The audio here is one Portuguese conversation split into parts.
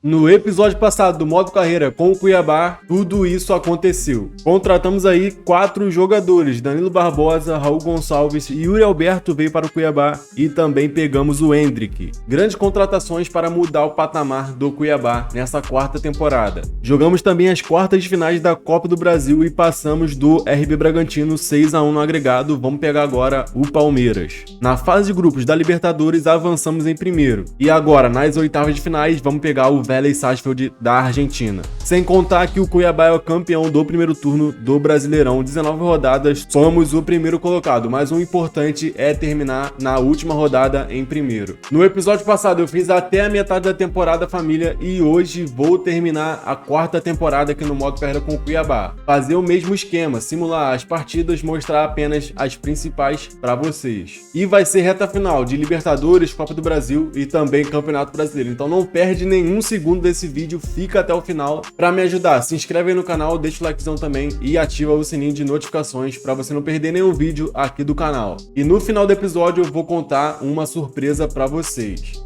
No episódio passado do modo carreira com o Cuiabá, tudo isso aconteceu. Contratamos aí 4 jogadores, Danilo Barbosa, Raul Gonçalves e Yuri Alberto veio para o Cuiabá e também pegamos o Endrick. Grandes contratações para mudar o patamar do Cuiabá nessa quarta temporada. Jogamos também as quartas de finais da Copa do Brasil e passamos do RB Bragantino 6-1 no agregado. Vamos pegar agora o Palmeiras. Na fase de grupos da Libertadores avançamos em primeiro. E agora, nas oitavas de finais, vamos pegar o Vélez Sarsfield da Argentina. Sem contar que o Cuiabá é o campeão do primeiro turno do Brasileirão, 19 rodadas, somos o primeiro colocado, mas o importante é terminar na última rodada em primeiro. No episódio passado eu fiz até a metade da temporada, família, e hoje vou terminar a quarta temporada aqui no modo carreira com o Cuiabá. Fazer o mesmo esquema, simular as partidas, mostrar apenas as principais para vocês. E vai ser reta final de Libertadores, Copa do Brasil e também Campeonato Brasileiro, então não perde nenhum segundo desse vídeo, fica até o final para me ajudar. Se inscreve aí no canal, deixa o likezão também e ativa o sininho de notificações para você não perder nenhum vídeo aqui do canal. E no final do episódio eu vou contar uma surpresa para vocês.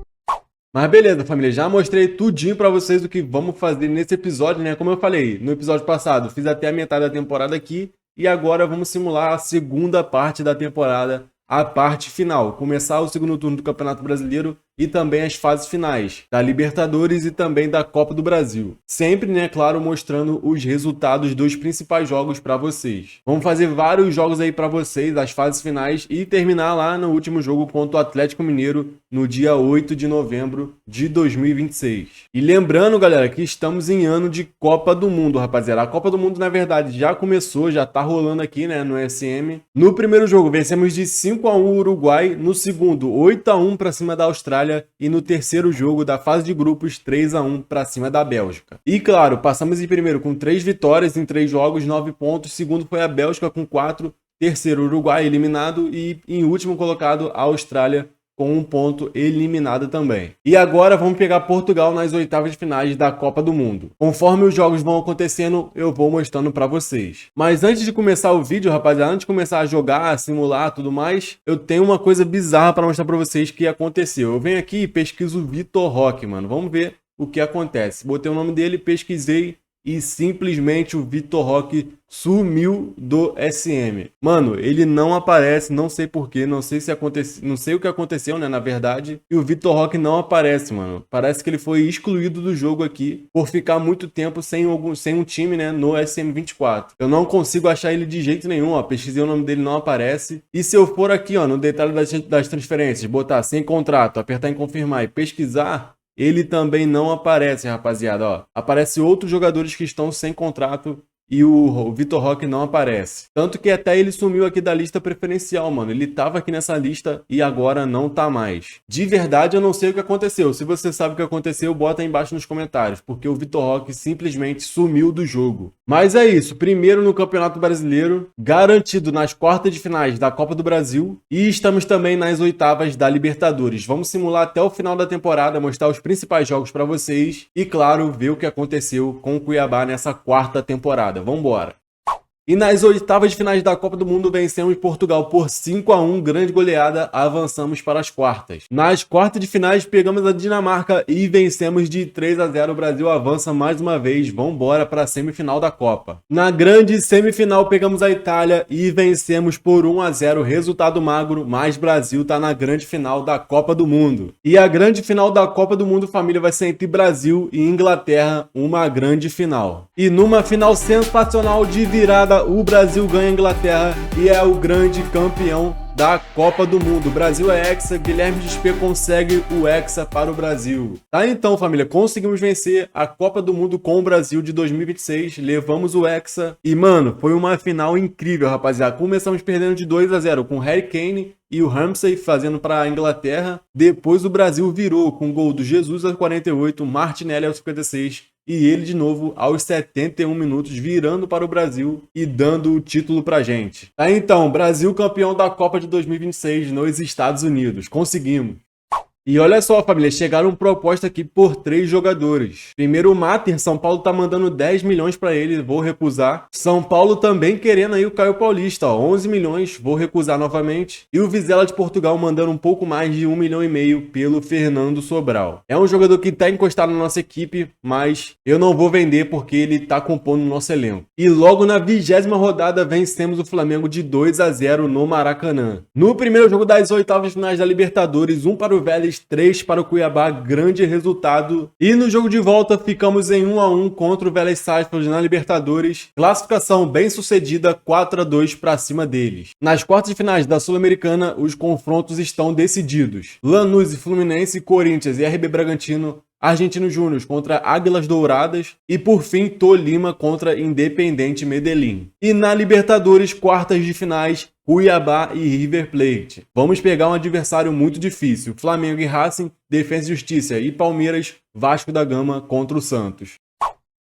Mas beleza, família, já mostrei tudinho pra vocês o que vamos fazer nesse episódio, né? Como eu falei, no episódio passado fiz até a metade da temporada aqui e agora vamos simular a segunda parte da temporada, a parte final, começar o segundo turno do Campeonato Brasileiro e também as fases finais da Libertadores e também da Copa do Brasil. Sempre, né, claro, mostrando os resultados dos principais jogos para vocês. Vamos fazer vários jogos aí para vocês, as fases finais, e terminar lá no último jogo contra o Atlético Mineiro no dia 8 de novembro de 2026. E lembrando, galera, que estamos em ano de Copa do Mundo, rapaziada. A Copa do Mundo, na verdade, já começou, já tá rolando aqui, né, no SM. No primeiro jogo, vencemos de 5-1 o Uruguai, no segundo, 8-1 para cima da Austrália, e no terceiro jogo da fase de grupos, 3-1 para cima da Bélgica. E claro, passamos em primeiro com 3 vitórias em 3 jogos, 9 pontos, segundo foi a Bélgica com 4, terceiro Uruguai eliminado e em último colocado a Austrália com 1 ponto, eliminada também. E agora vamos pegar Portugal nas oitavas de finais da Copa do Mundo. Conforme os jogos vão acontecendo, eu vou mostrando para vocês. Mas antes de começar o vídeo, rapaziada, antes de começar a jogar, simular, tudo mais, eu tenho uma coisa bizarra para mostrar para vocês que aconteceu. Eu venho aqui e pesquiso o Vitor Roque, mano. Vamos ver o que acontece. Botei o nome dele, pesquisei e simplesmente o Vitor Roque sumiu do SM. Mano, ele não aparece, não sei porquê, não sei se aconteceu, não sei o que aconteceu, né, na verdade. E o Vitor Roque não aparece, mano. Parece que ele foi excluído do jogo aqui por ficar muito tempo sem um time, né, no SM24. Eu não consigo achar ele de jeito nenhum, ó. Pesquisei o nome dele, não aparece. E se eu for aqui, ó, no detalhe das transferências, botar sem contrato, apertar em confirmar e pesquisar, ele também não aparece, rapaziada, ó. Aparece outros jogadores que estão sem contrato e o Vitor Roque não aparece. Tanto que até ele sumiu aqui da lista preferencial, mano. Ele tava aqui nessa lista e agora não tá mais. De verdade, eu não sei o que aconteceu. Se você sabe o que aconteceu, bota aí embaixo nos comentários, porque o Vitor Roque simplesmente sumiu do jogo. Mas é isso. Primeiro no Campeonato Brasileiro, garantido nas quartas de finais da Copa do Brasil e estamos também nas oitavas da Libertadores. Vamos simular até o final da temporada, mostrar os principais jogos para vocês e, claro, ver o que aconteceu com o Cuiabá nessa quarta temporada. Vambora! E nas oitavas de finais da Copa do Mundo vencemos Portugal por 5-1, grande goleada, avançamos para as quartas. Nas quartas de finais pegamos a Dinamarca e vencemos de 3-0, o Brasil avança mais uma vez, vambora para a semifinal da Copa. Na grande semifinal pegamos a Itália e vencemos por 1-0, resultado magro, mas Brasil tá na grande final da Copa do Mundo. E a grande final da Copa do Mundo, família, vai ser entre Brasil e Inglaterra, uma grande final. E numa final sensacional de virada, o Brasil ganha a Inglaterra e é o grande campeão da Copa do Mundo. O Brasil é hexa, Guilherme XP consegue o hexa para o Brasil. Tá, então, família, conseguimos vencer a Copa do Mundo com o Brasil de 2026, levamos o hexa e, mano, foi uma final incrível, rapaziada. Começamos perdendo de 2-0 com o Harry Kane e o Ramsey fazendo para a Inglaterra. Depois o Brasil virou com o gol do Jesus aos 48, Martinelli aos 56 e ele de novo aos 71 minutos, virando para o Brasil e dando o título pra gente. Tá, então, Brasil campeão da Copa de 2026 nos Estados Unidos. Conseguimos. E olha só, família, chegaram proposta aqui por 3 jogadores. Primeiro o Mater, São Paulo tá mandando 10 milhões pra ele, vou recusar. São Paulo também querendo aí o Caio Paulista, ó, 11 milhões, vou recusar novamente. E o Vizela de Portugal mandando um pouco mais de 1,5 milhão pelo Fernando Sobral. É um jogador que tá encostado na nossa equipe, mas eu não vou vender porque ele tá compondo o nosso elenco. E logo na 20ª rodada vencemos o Flamengo de 2-0 no Maracanã. No primeiro jogo das oitavas de finais da Libertadores, 1 para o Vélez, 3 para o Cuiabá, grande resultado. E no jogo de volta ficamos em 1-1 contra o Vélez Sarsfield na Libertadores. Classificação bem sucedida, 4-2 para cima deles. Nas quartas de finais da Sul-Americana, os confrontos estão decididos. Lanús e Fluminense, Corinthians e RB Bragantino, Argentino Júnior contra Águilas Douradas e, por fim, Tolima contra Independiente Medellín. E na Libertadores, quartas de finais, Cuiabá e River Plate. Vamos pegar um adversário muito difícil. Flamengo e Racing, Defensa e Justiça e Palmeiras, Vasco da Gama contra o Santos.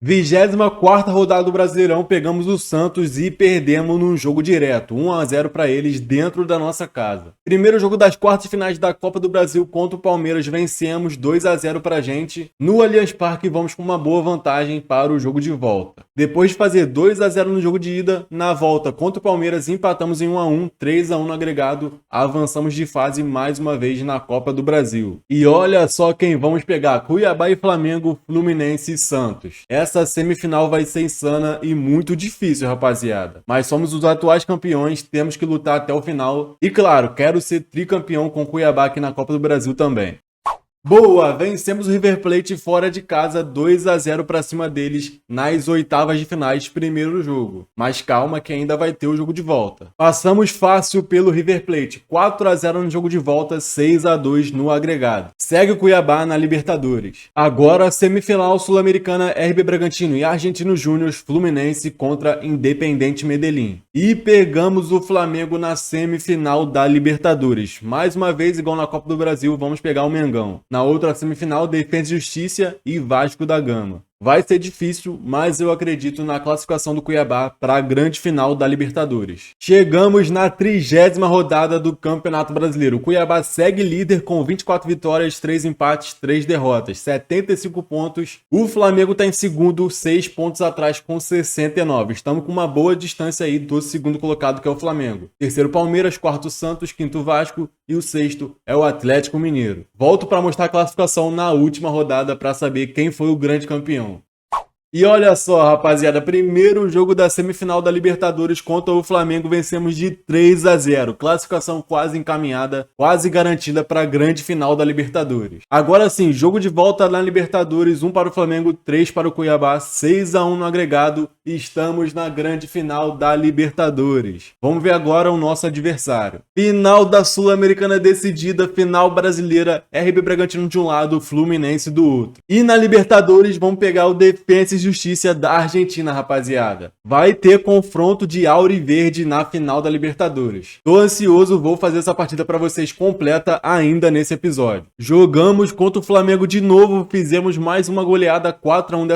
24ª rodada do Brasileirão, pegamos o Santos e perdemos num jogo direto, 1-0 para eles dentro da nossa casa. Primeiro jogo das quartas de finais da Copa do Brasil contra o Palmeiras, vencemos 2-0 pra gente. No Allianz Parque vamos com uma boa vantagem para o jogo de volta. Depois de fazer 2-0 no jogo de ida, na volta contra o Palmeiras empatamos em 1-1, 3-1 no agregado, avançamos de fase mais uma vez na Copa do Brasil. E olha só quem vamos pegar, Cuiabá e Flamengo, Fluminense e Santos. Essa semifinal vai ser insana e muito difícil, rapaziada. Mas somos os atuais campeões, temos que lutar até o final. E claro, quero ser tricampeão com Cuiabá aqui na Copa do Brasil também. Boa! Vencemos o River Plate fora de casa, 2-0 para cima deles nas oitavas de finais, primeiro jogo. Mas calma que ainda vai ter o jogo de volta. Passamos fácil pelo River Plate, 4-0 no jogo de volta, 6-2 no agregado. Segue o Cuiabá na Libertadores. Agora, semifinal sul-americana, RB Bragantino e Argentino Júnior, Fluminense contra Independiente Medellín. E pegamos o Flamengo na semifinal da Libertadores. Mais uma vez, igual na Copa do Brasil, vamos pegar o Mengão. Na outra semifinal, Defensa e Justiça e Vasco da Gama. Vai ser difícil, mas eu acredito na classificação do Cuiabá para a grande final da Libertadores. Chegamos na 30ª rodada do Campeonato Brasileiro. O Cuiabá segue líder com 24 vitórias, 3 empates, 3 derrotas, 75 pontos. O Flamengo está em segundo, 6 pontos atrás com 69. Estamos com uma boa distância aí do segundo colocado, que é o Flamengo. Terceiro Palmeiras, quarto Santos, quinto Vasco e o sexto é o Atlético Mineiro. Volto para mostrar a classificação na última rodada para saber quem foi o grande campeão. E olha só, rapaziada, primeiro jogo da semifinal da Libertadores contra o Flamengo, vencemos de 3-0. Classificação quase encaminhada, quase garantida para a grande final da Libertadores. Agora sim, jogo de volta na Libertadores, 1 para o Flamengo, 3 para o Cuiabá, 6-1 no agregado. E estamos na grande final da Libertadores. Vamos ver agora o nosso adversário. Final da Sul-Americana decidida, final brasileira, RB Bragantino de um lado, Fluminense do outro. E na Libertadores vamos pegar o Defensa e Justiça da Argentina, rapaziada. Vai ter confronto de Auro e Verde na final da Libertadores. Tô ansioso, vou fazer essa partida para vocês completa ainda nesse episódio. Jogamos contra o Flamengo de novo, fizemos mais uma goleada 4-1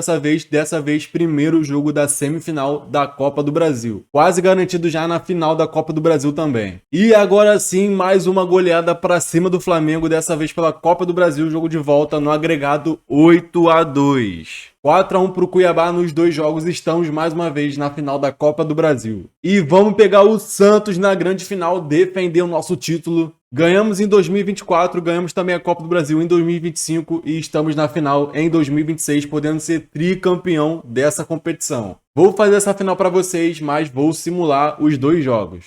dessa vez primeiro jogo da semifinal da Copa do Brasil. Quase garantido já na final da Copa do Brasil também. E agora sim, mais uma goleada para cima do Flamengo, dessa vez pela Copa do Brasil, jogo de volta no agregado 8-2. 4-1 para o Cuiabá nos dois jogos, estamos mais uma vez na final da Copa do Brasil. E vamos pegar o Santos na grande final, defender o nosso título. Ganhamos em 2024, ganhamos também a Copa do Brasil em 2025 e estamos na final em 2026, podendo ser tricampeão dessa competição. Vou fazer essa final para vocês, mas vou simular os dois jogos.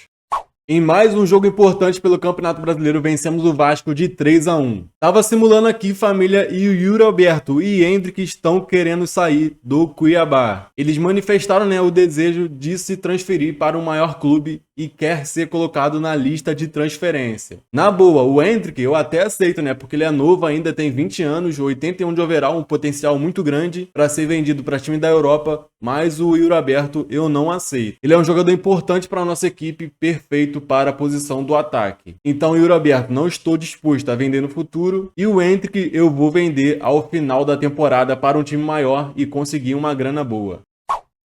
Em mais um jogo importante pelo Campeonato Brasileiro, vencemos o Vasco de 3-1. Tava simulando aqui, família, e o Yuri Alberto e Hendrick estão querendo sair do Cuiabá. Eles manifestaram, o desejo de se transferir para um maior clube e quer ser colocado na lista de transferência. Na boa, o Hendrick eu até aceito, porque ele é novo ainda, tem 20 anos, 81 de overall, um potencial muito grande para ser vendido para time da Europa, mas o Yuri Alberto eu não aceito. Ele é um jogador importante para a nossa equipe, perfeito para a posição do ataque. Então o Yuri Alberto não estou disposto a vender no futuro e o Hendrick eu vou vender ao final da temporada para um time maior e conseguir uma grana boa.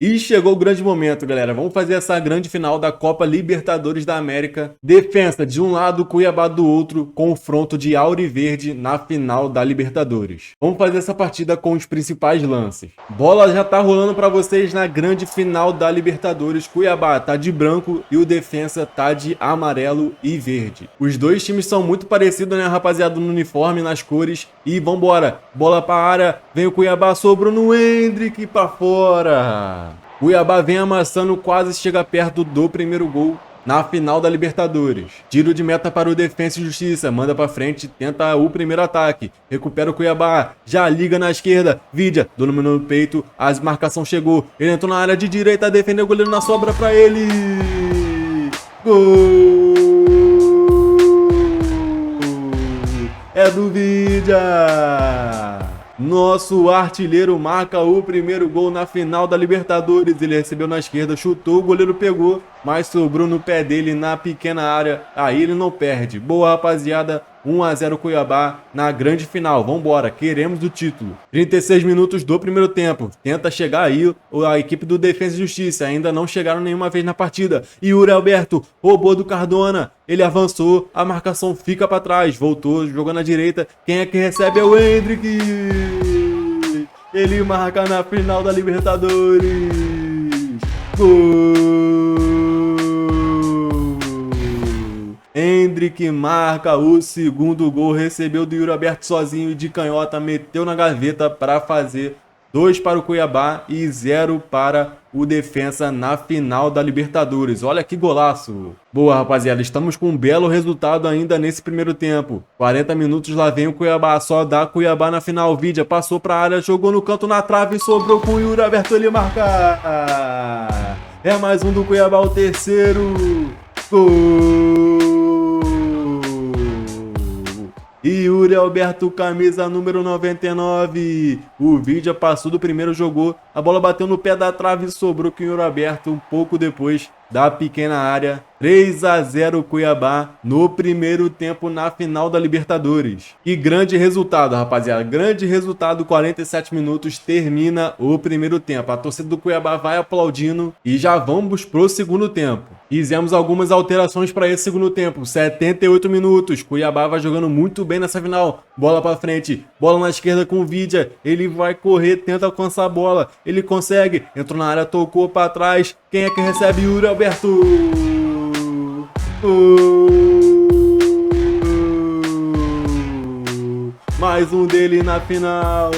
E chegou o grande momento, galera. Vamos fazer essa grande final da Copa Libertadores da América. Defensa de um lado, Cuiabá do outro. Confronto de Auriverde na final da Libertadores. Vamos fazer essa partida com os principais lances. Bola já tá rolando para vocês na grande final da Libertadores. Cuiabá tá de branco e o Defensa tá de amarelo e verde. Os dois times são muito parecidos, né, rapaziada, no uniforme, nas cores. E vambora. Bola pra área. Vem o Cuiabá, sobrou no Hendrick pra fora. Cuiabá vem amassando, quase chega perto do primeiro gol na final da Libertadores. Tiro de meta para o Defensa e Justiça, manda pra frente, tenta o primeiro ataque. Recupera o Cuiabá, já liga na esquerda, Vidia, dominou no peito, a marcação chegou. Ele entrou na área de direita, defendeu o goleiro na sobra pra ele. Gol! É do Vidia! Nosso artilheiro marca o primeiro gol na final da Libertadores. Ele recebeu na esquerda, chutou, o goleiro pegou, mas sobrou no pé dele na pequena área. Aí ele não perde. Boa, rapaziada. 1 a 0 Cuiabá na grande final. Vambora, queremos o título. 36 minutos do primeiro tempo. Tenta chegar aí a equipe do Defensa e Justiça. Ainda não chegaram nenhuma vez na partida. Yuri Alberto roubou do Cardona. Ele avançou, a marcação fica para trás. Voltou, jogou na direita. Quem é que recebe é o Hendrick. Ele marca na final da Libertadores. Gol! Hendrick marca o segundo gol, recebeu do Yuri Alberto sozinho de canhota, meteu na gaveta para fazer 2 para o Cuiabá e 0 para o Defensa na final da Libertadores. Olha que golaço! Boa, rapaziada, estamos com um belo resultado ainda nesse primeiro tempo. 40 minutos, lá vem o Cuiabá, só dá Cuiabá na final. Vidia passou para a área, jogou no canto na trave, sobrou com o Yuri Alberto, ele marca! É mais um do Cuiabá, o terceiro. Gol! E Yuri Alberto, camisa número 99. O Vidia passou do primeiro, jogou. A bola bateu no pé da trave e sobrou com o Yuri Alberto um pouco depois da pequena área. 3 a 0 Cuiabá no primeiro tempo na final da Libertadores. Que grande resultado, rapaziada. Grande resultado, 47 minutos, termina o primeiro tempo. A torcida do Cuiabá vai aplaudindo e já vamos pro segundo tempo. Fizemos algumas alterações para esse segundo tempo. 78 minutos, Cuiabá vai jogando muito bem nessa final. Bola para frente, bola na esquerda com o Vidia. Ele vai correr, tenta alcançar a bola. Ele consegue, entrou na área, tocou para trás. Quem é que recebe? Yuri Alberto. Mais um dele na final.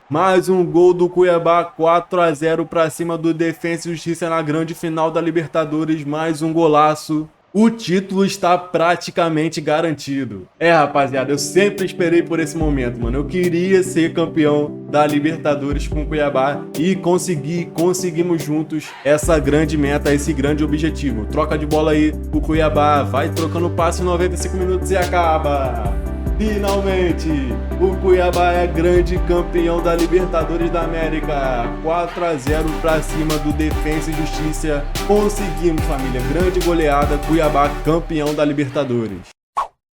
Mais um gol do Cuiabá, 4 a 0 para cima do Defensa e Justiça na grande final da Libertadores. Mais um golaço. O título está praticamente garantido. É, rapaziada, eu sempre esperei por esse momento, mano. Eu queria ser campeão da Libertadores com o Cuiabá e conseguimos juntos essa grande meta, esse grande objetivo. Troca de bola aí, o Cuiabá vai trocando passe em 95 minutos e acaba. Finalmente, o Cuiabá é grande campeão da Libertadores da América. 4 a 0 para cima do Defensa e Justiça. Conseguimos, família. Grande goleada. Cuiabá campeão da Libertadores.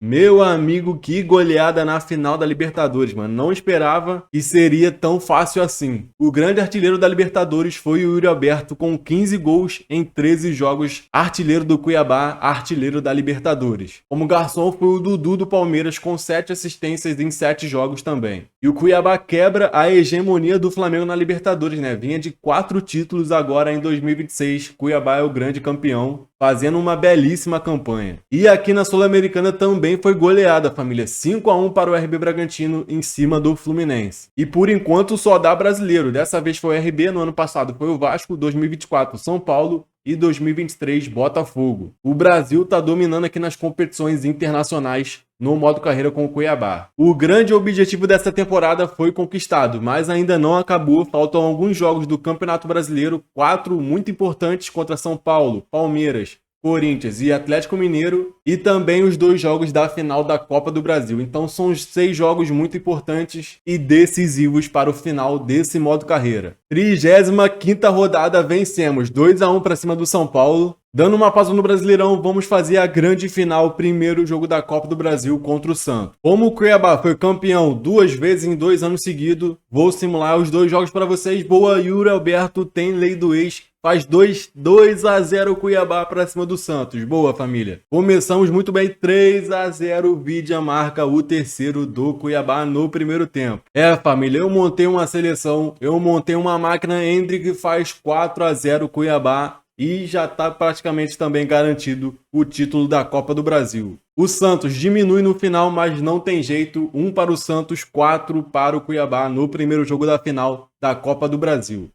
Meu amigo, que goleada na final da Libertadores, mano. Não esperava que seria tão fácil assim. O grande artilheiro da Libertadores foi o Yuri Alberto, com 15 gols em 13 jogos. Artilheiro do Cuiabá, artilheiro da Libertadores. Como garçom foi o Dudu do Palmeiras, com 7 assistências em 7 jogos também. E o Cuiabá quebra a hegemonia do Flamengo na Libertadores, né? Vinha de 4 títulos agora em 2026. Cuiabá é o grande campeão, fazendo uma belíssima campanha. E aqui na Sul-Americana também foi goleada, família. 5 a 1 para o RB Bragantino em cima do Fluminense. E por enquanto só dá brasileiro. Dessa vez foi o RB, no ano passado foi o Vasco, 2024 São Paulo e 2023 Botafogo. O Brasil tá dominando aqui nas competições internacionais no modo carreira com o Cuiabá. O grande objetivo dessa temporada foi conquistado, mas ainda não acabou. Faltam alguns jogos do Campeonato Brasileiro, 4 muito importantes contra São Paulo, Palmeiras, Corinthians e Atlético Mineiro, e também os 2 jogos da final da Copa do Brasil. Então são os 6 jogos muito importantes e decisivos para o final desse modo carreira. 35ª rodada, vencemos 2 a 1 para cima do São Paulo. Dando uma pausa no Brasileirão, vamos fazer a grande final, primeiro jogo da Copa do Brasil contra o Santos. Como o Cuiabá foi campeão 2 vezes em 2 anos seguidos, vou simular os 2 jogos para vocês. Boa, Yuri Alberto tem lei do ex. Faz 2-0 Cuiabá para cima do Santos. Boa, família. Começamos muito bem. 3-0. Vidia marca o terceiro do Cuiabá no primeiro tempo. Família, eu montei uma seleção. Eu montei uma máquina. Hendrick faz 4-0 Cuiabá. E já está praticamente também garantido o título da Copa do Brasil. O Santos diminui no final, mas não tem jeito. 1 para o Santos, 4 para o Cuiabá no primeiro jogo da final da Copa do Brasil.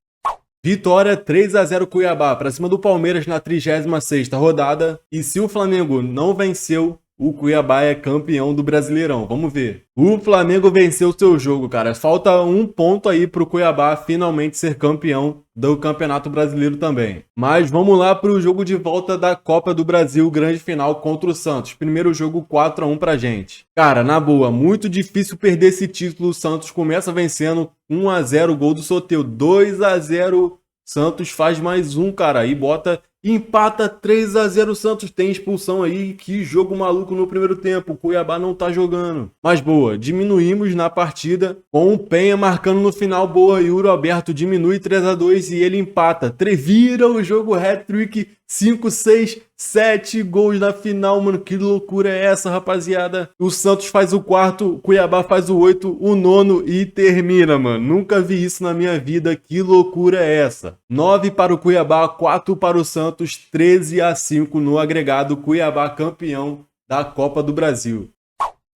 Vitória 3-0 Cuiabá para cima do Palmeiras na 36ª rodada. E se o Flamengo não venceu, o Cuiabá é campeão do Brasileirão. Vamos ver. O Flamengo venceu seu jogo, cara. Falta 1 ponto aí pro Cuiabá finalmente ser campeão do Campeonato Brasileiro também. Mas vamos lá pro jogo de volta da Copa do Brasil, grande final contra o Santos. Primeiro jogo 4-1 pra gente. Cara, na boa, muito difícil perder esse título. O Santos começa vencendo 1-0, gol do Soteldo. 2-0, Santos faz mais um, cara, e bota... Empata 3-0 Santos, tem expulsão aí, que jogo maluco no primeiro tempo, o Cuiabá não tá jogando. Mas boa, diminuímos na partida, com o Penha marcando no final, boa, Yuri Alberto diminui 3-2 e ele empata. Vira o jogo, hat-trick, 5, 6, 7 gols na final, mano, que loucura é essa, rapaziada? O Santos faz o quarto, o Cuiabá faz o 8, o 9 e termina, mano. Nunca vi isso na minha vida, que loucura é essa? 9 para o Cuiabá, 4 para o Santos, 13-5 no agregado, Cuiabá campeão da Copa do Brasil.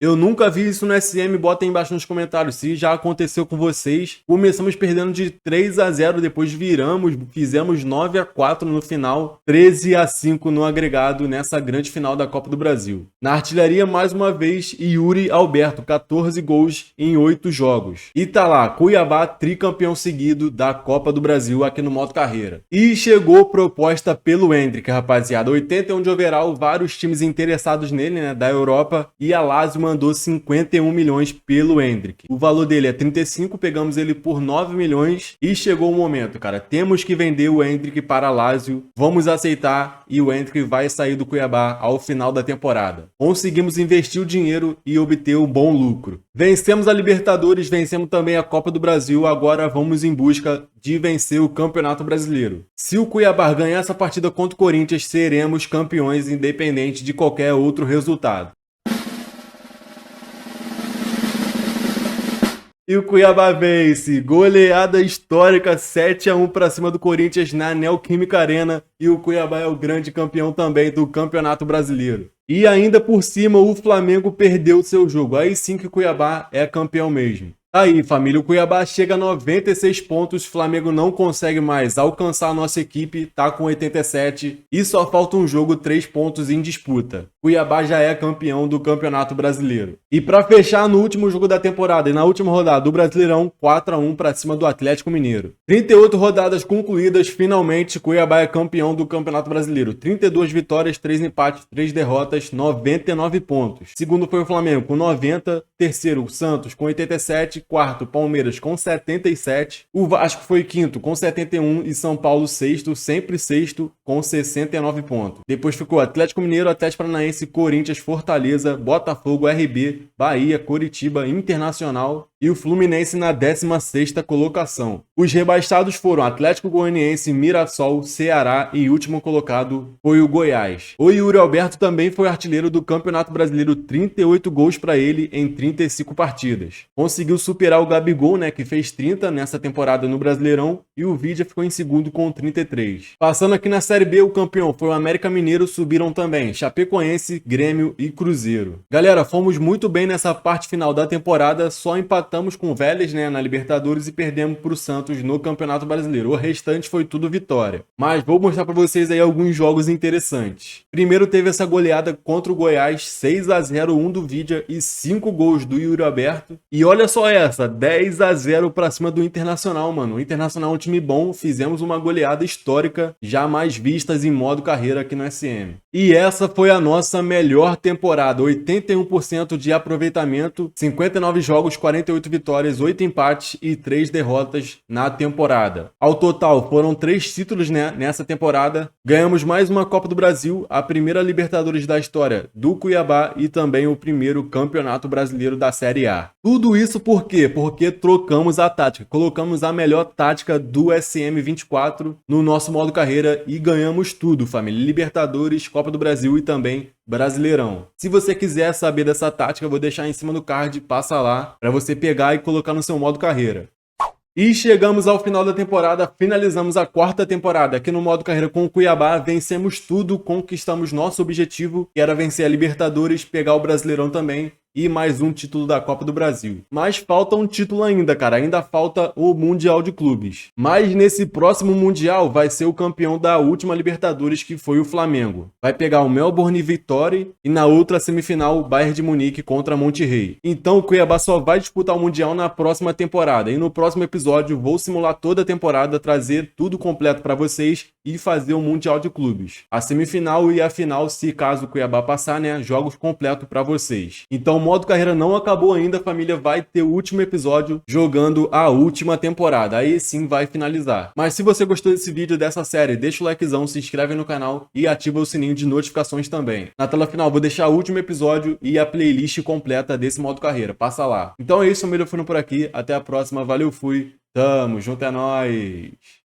Eu nunca vi isso no SM, bota aí embaixo nos comentários se já aconteceu com vocês. Começamos perdendo de 3-0, depois viramos, fizemos 9-4 no final, 13-5 no agregado nessa grande final da Copa do Brasil. Na artilharia, mais uma vez, Yuri Alberto, 14 gols em 8 jogos. E tá lá, Cuiabá tricampeão seguido da Copa do Brasil aqui no Modo Carreira. E chegou proposta pelo Hendrick, rapaziada, 81 de overall, vários times interessados nele, né, da Europa, e a Lazio mandou 51 milhões pelo Hendrick. O valor dele é 35, pegamos ele por 9 milhões e chegou o momento, cara. Temos que vender o Hendrick para a Lazio. Vamos aceitar e o Hendrick vai sair do Cuiabá ao final da temporada. Conseguimos investir o dinheiro e obter um bom lucro. Vencemos a Libertadores, vencemos também a Copa do Brasil. Agora vamos em busca de vencer o Campeonato Brasileiro. Se o Cuiabá ganhar essa partida contra o Corinthians, seremos campeões independente de qualquer outro resultado. E o Cuiabá vence, goleada histórica 7-1 para cima do Corinthians na Neoquímica Arena e o Cuiabá é o grande campeão também do Campeonato Brasileiro. E ainda por cima o Flamengo perdeu seu jogo, aí sim que o Cuiabá é campeão mesmo. Aí, família, o Cuiabá chega a 96 pontos, Flamengo não consegue mais alcançar a nossa equipe, tá com 87 e só falta um jogo, 3 pontos em disputa. Cuiabá já é campeão do Campeonato Brasileiro. E para fechar no último jogo da temporada e na última rodada do Brasileirão, 4-1 para cima do Atlético Mineiro. 38 rodadas concluídas, finalmente Cuiabá é campeão do Campeonato Brasileiro. 32 vitórias, 3 empates, 3 derrotas, 99 pontos. Segundo foi o Flamengo com 90, terceiro o Santos com 87, quarto Palmeiras com 77, o Vasco foi quinto com 71 e São Paulo sexto, sempre sexto com 69 pontos. Depois ficou Atlético Mineiro, Atlético Paranaense, Corinthians, Fortaleza, Botafogo, RB, Bahia, Coritiba, Internacional e o Fluminense na 16ª colocação. Os rebaixados foram Atlético Goianiense, Mirassol, Ceará e último colocado foi o Goiás. O Yuri Alberto também foi artilheiro do Campeonato Brasileiro, 38 gols para ele em 35 partidas. Conseguiu superar o Gabigol, né, que fez 30 nessa temporada no Brasileirão, e o Vidia ficou em segundo com 33. Passando aqui na Série B, o campeão foi o América Mineiro, subiram também Chapecoense, Grêmio e Cruzeiro. Galera, fomos muito bem nessa parte final da temporada, só empatamos com o Vélez, né, na Libertadores e perdemos para o Santos no Campeonato Brasileiro. O restante foi tudo vitória. Mas vou mostrar para vocês aí alguns jogos interessantes. Primeiro teve essa goleada contra o Goiás, 6-0, 1 do Vidia e 5 gols do Yuri Alberto. E olha só essa, 10-0 para cima do Internacional, mano. O Internacional é um time bom, fizemos uma goleada histórica, jamais vistas em modo carreira aqui no SM. E essa foi a nossa melhor temporada, 81% de aproveitamento, 59 jogos, 48 38 vitórias, 8 empates e 3 derrotas na temporada. Ao total, foram 3 títulos, né, nessa temporada. Ganhamos mais uma Copa do Brasil, a primeira Libertadores da história do Cuiabá e também o primeiro Campeonato Brasileiro da Série A. Tudo isso por quê? Porque trocamos a tática, colocamos a melhor tática do SM24 no nosso modo carreira e ganhamos tudo, família. Libertadores, Copa do Brasil e também Brasileirão. Se você quiser saber dessa tática, eu vou deixar em cima do card, passa lá para você pegar e colocar no seu modo carreira. E chegamos ao final da temporada, finalizamos a 4ª temporada aqui no modo carreira com o Cuiabá, vencemos tudo, conquistamos nosso objetivo, que era vencer a Libertadores, pegar o Brasileirão também e mais um título da Copa do Brasil. Mas falta um título ainda, cara, ainda falta o Mundial de Clubes. Mas nesse próximo Mundial vai ser o campeão da última Libertadores, que foi o Flamengo. Vai pegar o Melbourne Victory e na outra semifinal o Bayern de Munique contra Monterrey. Então o Cuiabá só vai disputar o Mundial na próxima temporada. E no próximo episódio vou simular toda a temporada, trazer tudo completo para vocês e fazer o Mundial de Clubes. A semifinal e a final, se caso o Cuiabá passar, né, jogos completos para vocês. Então o modo carreira não acabou ainda, família, vai ter o último episódio jogando a última temporada, aí sim vai finalizar. Mas se você gostou desse vídeo, dessa série, deixa o likezão, se inscreve no canal e ativa o sininho de notificações também. Na tela final vou deixar o último episódio e a playlist completa desse modo carreira, passa lá. Então é isso, família, eu fui por aqui, até a próxima, valeu, fui, tamo junto, é nóis!